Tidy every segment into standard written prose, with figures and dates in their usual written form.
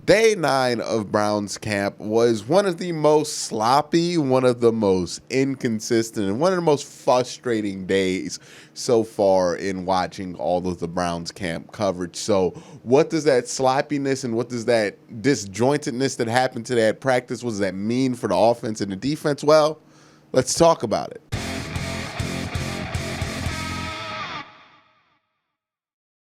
Day 9 of Browns camp was one of the most sloppy, one of the most inconsistent, and one of the most frustrating days so far in watching all of the Browns camp coverage. So, what does that sloppiness and what does that disjointedness that happened today at practice, what does that mean for the offense and the defense? Well, let's talk about it.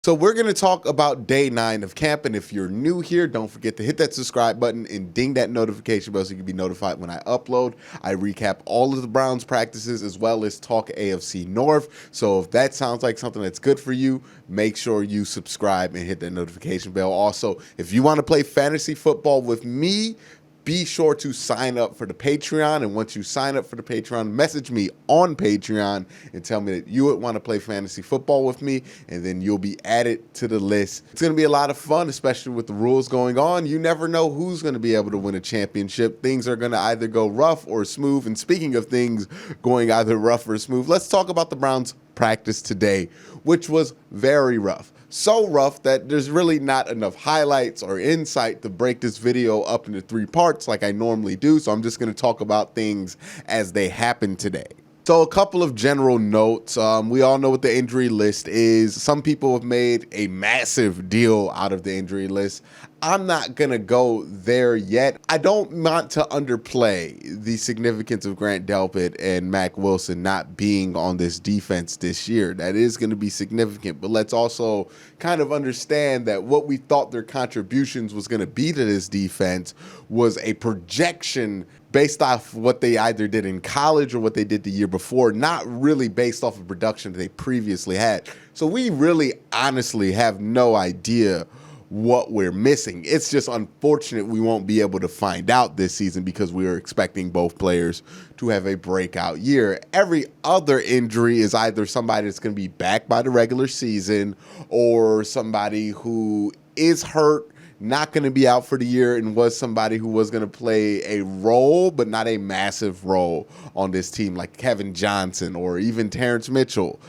So we're going to talk about day 9 of camp, and if you're new here, don't forget to hit that subscribe button and ding that notification bell so you can be notified when I upload. I recap all of the Browns practices as well as talk AFC North. So if that sounds like something that's good for you, make sure you subscribe and hit that notification bell. Also, if you want to play fantasy football with me, be sure to sign up for the Patreon. And once you sign up for the Patreon, message me on Patreon and tell me that you would want to play fantasy football with me, and then you'll be added to the list. It's going to be a lot of fun, especially with the rules going on. You never know who's going to be able to win a championship. Things are going to either go rough or smooth. And speaking of things going either rough or smooth, let's talk about the Browns practice today, which was very rough. So rough that there's really not enough highlights or insight to break this video up into 3 parts like I normally do. So I'm just going to talk about things as they happen today. So a couple of general notes. We all know what the injury list is. Some people have made a massive deal out of the injury list. I'm not going to go there yet. I don't want to underplay the significance of Grant Delpit and Mack Wilson not being on this defense this year. That is going to be significant, but let's also kind of understand that what we thought their contributions was going to be to this defense was a projection based off what they either did in college or what they did the year before, not really based off of production that they previously had. So we really honestly have no idea what we're missing. It's just unfortunate we won't be able to find out this season because we are expecting both players to have a breakout year. Every other injury is either somebody that's going to be back by the regular season or somebody who is hurt, not going to be out for the year, and was somebody who was going to play a role, but not a massive role on this team, like Kevin Johnson or even Terrence Mitchell.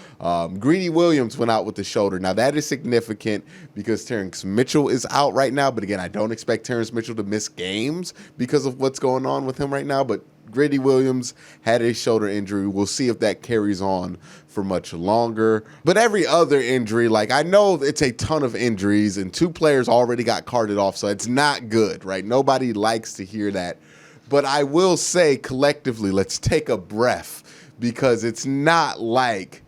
Greedy Williams went out with the shoulder. Now, that is significant because Terrence Mitchell is out right now, but again, I don't expect Terrence Mitchell to miss games because of what's going on with him right now, but Greedy Williams had a shoulder injury. We'll see if that carries on for much longer. But every other injury, like I know it's a ton of injuries and 2 players already got carted off, so it's not good, right? Nobody likes to hear that. But I will say collectively, let's take a breath because it's not like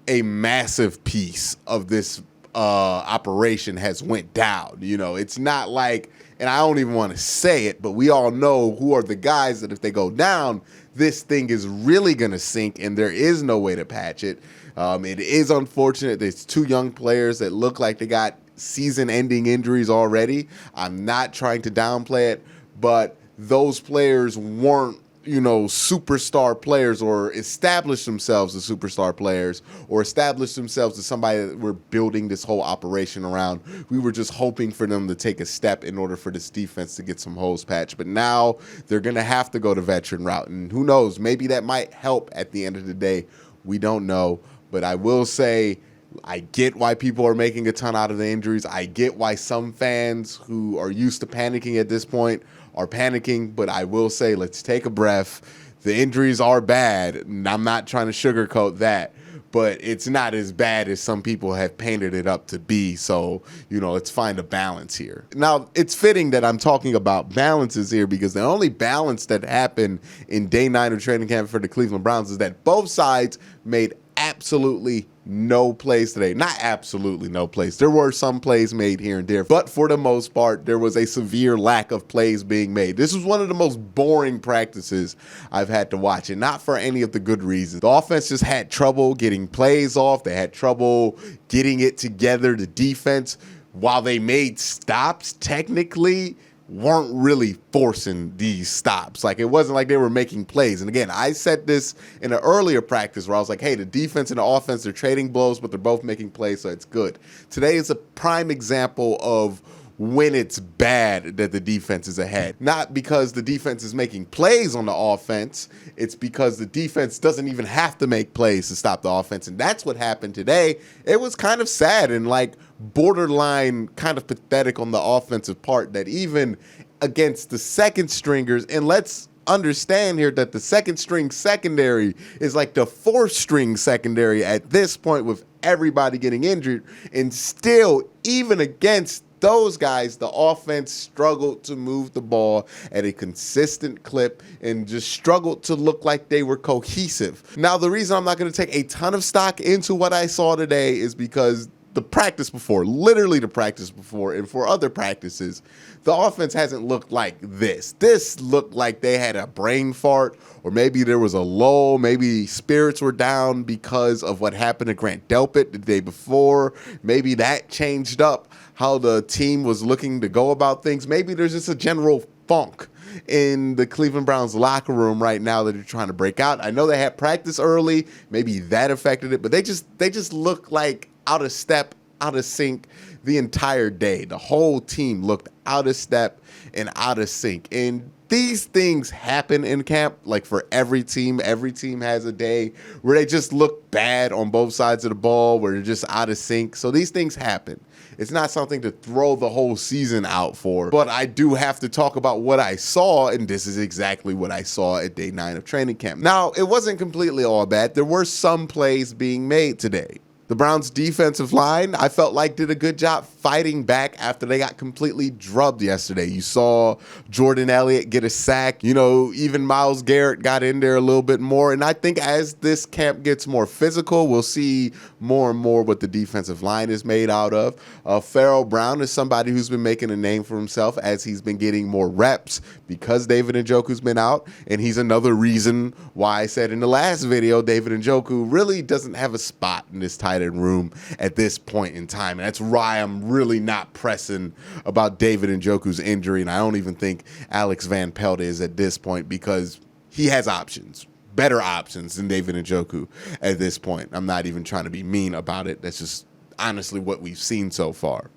a massive piece of this operation has went down. You know, it's not like, and I don't even want to say it, but we all know who are the guys that if they go down, this thing is really going to sink and there is no way to patch it. It is unfortunate. There's 2 young players that look like they got season-ending injuries already. I'm not trying to downplay it, but those players weren't, superstar players or establish themselves as superstar players or establish themselves as somebody that we're building this whole operation around. We were just hoping for them to take a step in order for this defense to get some holes patched. But now they're going to have to go the veteran route. And who knows, maybe that might help at the end of the day. We don't know. But I will say, I get why people are making a ton out of the injuries. I get why some fans who are used to panicking at this point are panicking, but I will say, let's take a breath. The injuries are bad, and I'm not trying to sugarcoat that, but it's not as bad as some people have painted it up to be. So, let's find a balance here. Now, it's fitting that I'm talking about balances here because the only balance that happened in day 9 of training camp for the Cleveland Browns is that both sides made absolutely no plays today. Not absolutely no plays. There were some plays made here and there, but for the most part, there was a severe lack of plays being made. This was one of the most boring practices I've had to watch, and not for any of the good reasons. The offense just had trouble getting plays off. They had trouble getting it together. The defense, while they made stops, technically weren't really forcing these stops. Like, it wasn't like they were making plays. And again, I said this in an earlier practice where I was like, hey, the defense and the offense, they're trading blows, but they're both making plays, so it's good. Today is a prime example of when it's bad that the defense is ahead. Not because the defense is making plays on the offense, it's because the defense doesn't even have to make plays to stop the offense. And that's what happened today. It was kind of sad. And like borderline kind of pathetic on the offensive part that even against the second stringers, and let's understand here that the second string secondary is like the fourth string secondary at this point with everybody getting injured, and still, even against those guys, the offense struggled to move the ball at a consistent clip and just struggled to look like they were cohesive. Now, the reason I'm not going to take a ton of stock into what I saw today is because the practice before, literally the practice before, and for other practices, the offense hasn't looked like this. This looked like they had a brain fart, or maybe there was a lull, maybe spirits were down because of what happened to Grant Delpit the day before. Maybe that changed up how the team was looking to go about things. Maybe there's just a general funk in the Cleveland Browns locker room right now that they're trying to break out. I know they had practice early, maybe that affected it, but they just look like out of step, out of sync the entire day. The whole team looked out of step and out of sync. And these things happen in camp, like for every team. Every team has a day where they just look bad on both sides of the ball, where they're just out of sync. So these things happen. It's not something to throw the whole season out for, but I do have to talk about what I saw, and this is exactly what I saw at day 9 of training camp. Now, it wasn't completely all bad. There were some plays being made today. The Browns' defensive line, I felt like, did a good job fighting back after they got completely drubbed yesterday. You saw Jordan Elliott get a sack. You know, even Myles Garrett got in there a little bit more. And I think as this camp gets more physical, we'll see more and more what the defensive line is made out of. Pharaoh Brown is somebody who's been making a name for himself as he's been getting more reps because David Njoku's been out. And he's another reason why I said in the last video, David Njoku really doesn't have a spot in this tight end room at this point in time. And that's why I'm really not pressing about David Njoku's injury. And I don't even think Alex Van Pelt is at this point, because he has options, better options than David Njoku at this point. I'm not even trying to be mean about it. That's just honestly what we've seen so far.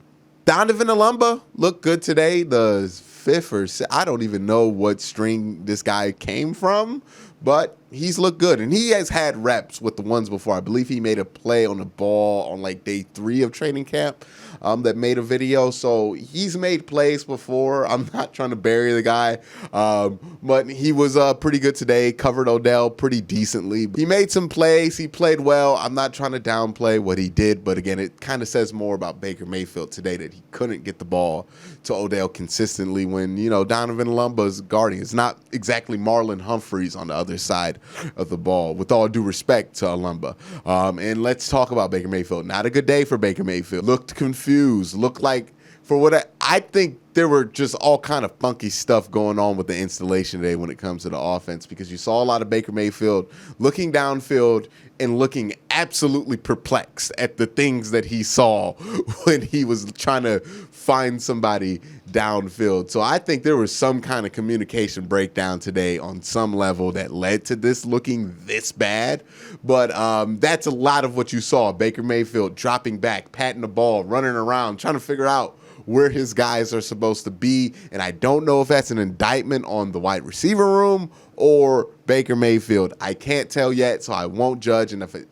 Donovan Alumba looked good today. The fifth or sixth, I don't even know what string this guy came from, but he's looked good. And he has had reps with the ones before. I believe he made a play on the ball on like day 3 of training camp that made a video. So he's made plays before. I'm not trying to bury the guy, but he was pretty good today. Covered Odell pretty decently. He made some plays. He played well. I'm not trying to downplay what he did, but again, it kind of says more about Baker Mayfield today that he couldn't get the ball to Odell consistently when, you know, Donovan Alumba's guarding. It's not exactly Marlon Humphreys on the other side of the ball, with all due respect to Alumba. And let's talk about Baker Mayfield. Not a good day for Baker Mayfield. Looked confused. Looked like, for what I think there were just all kind of funky stuff going on with the installation today when it comes to the offense, because you saw a lot of Baker Mayfield looking downfield and looking absolutely perplexed at the things that he saw when he was trying to find somebody downfield. So I think there was some kind of communication breakdown today on some level that led to this looking this bad. But that's a lot of what you saw. Baker Mayfield dropping back, patting the ball, running around, trying to figure out where his guys are supposed to be. And I don't know if that's an indictment on the wide receiver room or Baker Mayfield. I can't tell yet, so I won't judge. And if it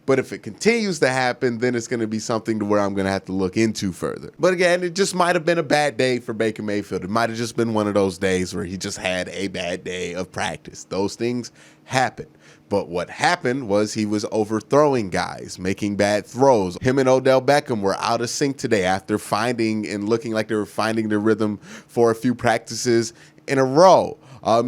But if it continues to happen, then it's going to be something to where I'm going to have to look into further. But again, it just might have been a bad day for Baker Mayfield. It might have just been one of those days where he just had a bad day of practice. Those things happen. But what happened was he was overthrowing guys, making bad throws. Him and Odell Beckham were out of sync today after finding and looking like they were finding their rhythm for a few practices in a row.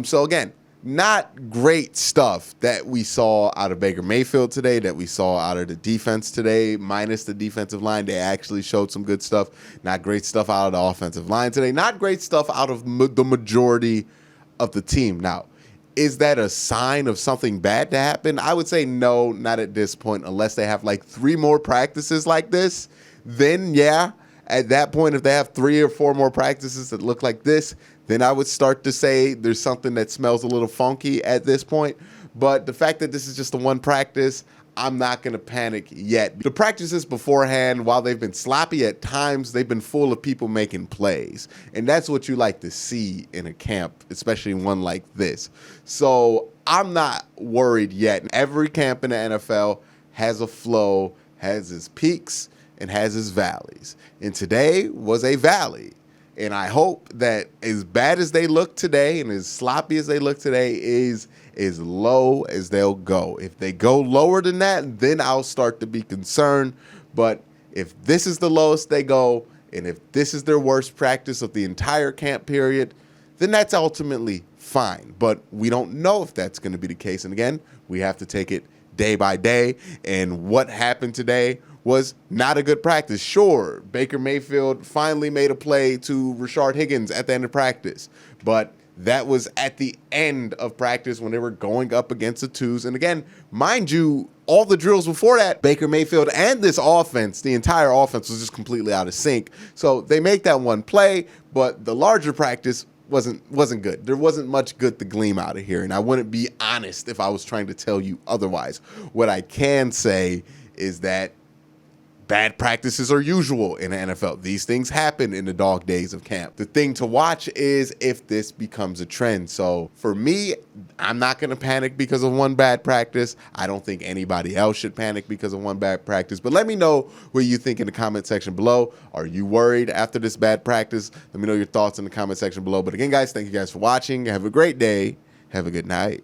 So again, not great stuff that we saw out of Baker Mayfield today, that we saw out of the defense today, minus the defensive line. They actually showed some good stuff. Not great stuff out of the offensive line today. Not great stuff out of the majority of the team. Now, is that a sign of something bad to happen? I would say no, not at this point, unless they have like 3 more practices like this. Then, yeah, at that point, if they have 3 or 4 more practices that look like this, then I would start to say there's something that smells a little funky at this point. But the fact that this is just the one practice, I'm not going to panic yet. The practices beforehand, while they've been sloppy at times, they've been full of people making plays. And that's what you like to see in a camp, especially one like this. So I'm not worried yet. Every camp in the NFL has a flow, has its peaks, and has its valleys. And today was a valley. And I hope that as bad as they look today and as sloppy as they look today is as low as they'll go. If they go lower than that, then I'll start to be concerned. But if this is the lowest they go, and if this is their worst practice of the entire camp period, then that's ultimately fine. But we don't know if that's going to be the case. And again, we have to take it day by day. And what happened today was not a good practice. Sure, Baker Mayfield finally made a play to Rashard Higgins at the end of practice, but that was at the end of practice when they were going up against the twos. And again, mind you, all the drills before that, Baker Mayfield and this offense, the entire offense was just completely out of sync. So they make that one play, but the larger practice wasn't good. There wasn't much good to glean out of here, and I wouldn't be honest if I was trying to tell you otherwise. What I can say is that bad practices are usual in the NFL. These things happen in the dog days of camp. The thing to watch is if this becomes a trend. So for me, I'm not going to panic because of one bad practice. I don't think anybody else should panic because of one bad practice. But let me know what you think in the comment section below. Are you worried after this bad practice? Let me know your thoughts in the comment section below. But again, guys, thank you guys for watching. Have a great day. Have a good night.